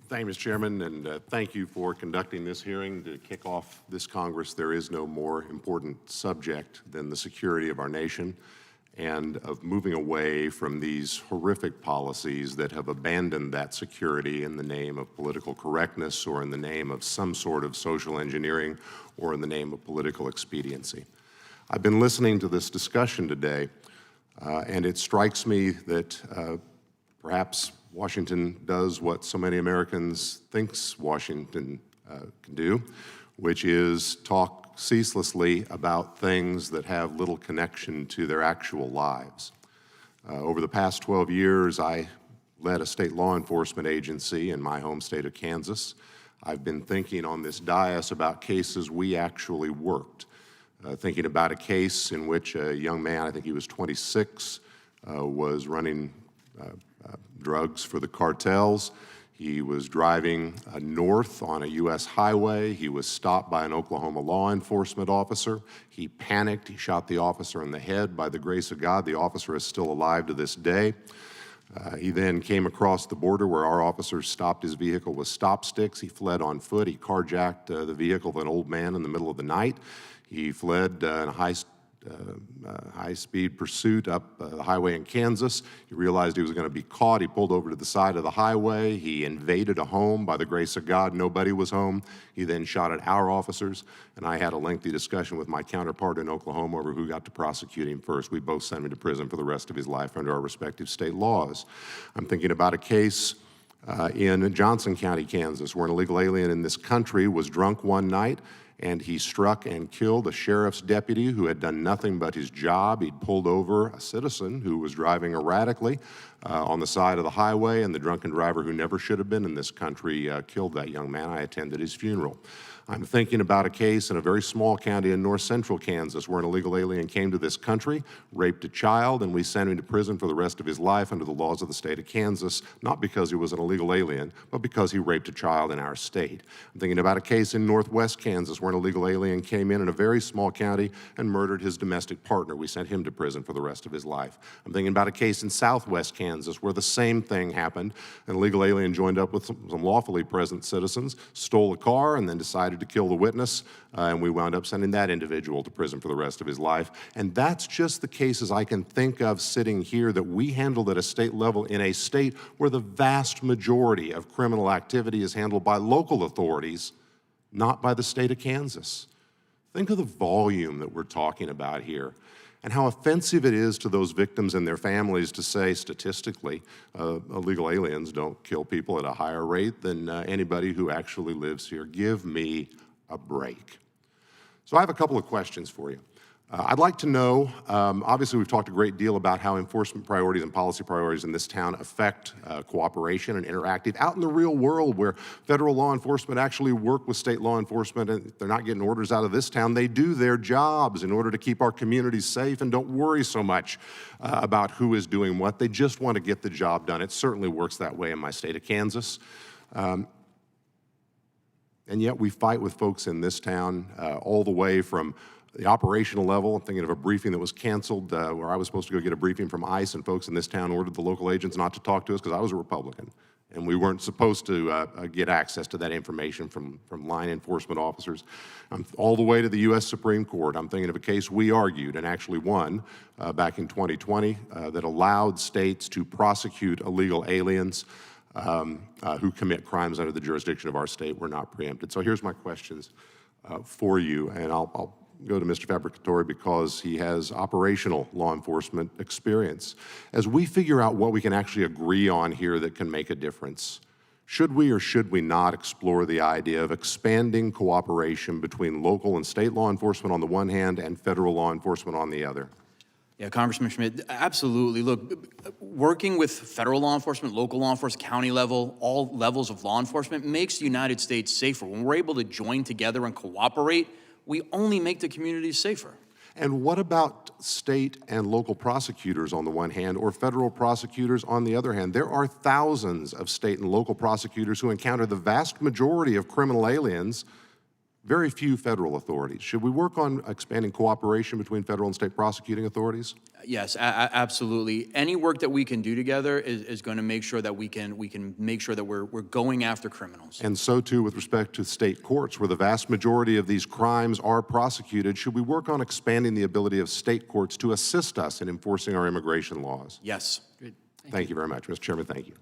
Thank you, Mr. Chairman, and thank you for conducting this hearing. To kick off this Congress, there is no more important subject than the security of our nation and of moving away from these horrific policies that have abandoned that security in the name of political correctness or in the name of some sort of social engineering or in the name of political expediency. I've been listening to this discussion today, and it strikes me that perhaps Washington does what so many Americans thinks Washington can do, which is talk ceaselessly about things that have little connection to their actual lives. Over the past 12 years, I led a state law enforcement agency in my home state of Kansas. I've been thinking on this dais about cases we actually worked, thinking about a case in which a young man, I think he was 26, was running drugs for the cartels. He was driving north on a U.S. highway. He was stopped by an Oklahoma law enforcement officer. He panicked. He shot the officer in the head. By the grace of God, the officer is still alive to this day. He then came across the border where our officers stopped his vehicle with stop sticks. He fled on foot. He carjacked the vehicle of an old man in the middle of the night. He fled in a high-speed pursuit up the highway in Kansas. He realized he was going to be caught. He pulled over to the side of the highway. He invaded a home. By the grace of God, nobody was home. He then shot at our officers, and I had a lengthy discussion with my counterpart in Oklahoma over who got to prosecute him first. We both sent him to prison for the rest of his life under our respective state laws. I'm thinking about a case in Johnson County, Kansas, where an illegal alien in this country was drunk one night, and he struck and killed a sheriff's deputy who had done nothing but his job. He'd pulled over a citizen who was driving erratically on the side of the highway, and the drunken driver, who never should have been in this country, killed that young man. I attended his funeral. I'm thinking about a case in a very small county in north central Kansas where an illegal alien came to this country, raped a child, and we sent him to prison for the rest of his life under the laws of the state of Kansas, not because he was an illegal alien, but because he raped a child in our state. I'm thinking about a case in northwest Kansas where an illegal alien came in a very small county and murdered his domestic partner. We sent him to prison for the rest of his life. I'm thinking about a case in southwest Kansas where the same thing happened. An illegal alien joined up with some lawfully present citizens, stole a car, and then decided to kill the witness, and we wound up sending that individual to prison for the rest of his life. And that's just the cases I can think of sitting here that we handled at a state level in a state where the vast majority of criminal activity is handled by local authorities, not by the state of Kansas. Think of the volume that we're talking about here and how offensive it is to those victims and their families to say, statistically, illegal aliens don't kill people at a higher rate than anybody who actually lives here. Give me a break. So I have a couple of questions for you. I'd like to know, obviously we've talked a great deal about how enforcement priorities and policy priorities in this town affect cooperation and interactive. Out in the real world where federal law enforcement actually work with state law enforcement and they're not getting orders out of this town, they do their jobs in order to keep our communities safe and don't worry so much about who is doing what. They just want to get the job done. It certainly works that way in my state of Kansas. And yet we fight with folks in this town all the way from the operational level. I'm thinking of a briefing that was canceled where I was supposed to go get a briefing from ICE, and folks in this town ordered the local agents not to talk to us because I was a Republican. And we weren't supposed to get access to that information from line enforcement officers. All the way to the U.S. Supreme Court. I'm thinking of a case we argued and actually won back in 2020 that allowed states to prosecute illegal aliens who commit crimes under the jurisdiction of our state. Were not preempted. So here's my questions for you, and I'll go to Mr. Fabricatore because he has operational law enforcement experience. As we figure out what we can actually agree on here that can make a difference, should we or should we not explore the idea of expanding cooperation between local and state law enforcement on the one hand and federal law enforcement on the other? Yeah, Congressman Schmidt, absolutely. Look, working with federal law enforcement, local law enforcement, county level, all levels of law enforcement makes the United States safer. When we're able to join together and cooperate, we only make the communities safer. And what about state and local prosecutors on the one hand, or federal prosecutors on the other hand? There are thousands of state and local prosecutors who encounter the vast majority of criminal aliens very few federal authorities. Should we work on expanding cooperation between federal and state prosecuting authorities? Yes, absolutely. Any work that we can do together is going to make sure that we can make sure that we're going after criminals. And so too with respect to state courts, where the vast majority of these crimes are prosecuted. Should we work on expanding the ability of state courts to assist us in enforcing our immigration laws? Yes. Thank you very much, Mr. Chairman. Thank you.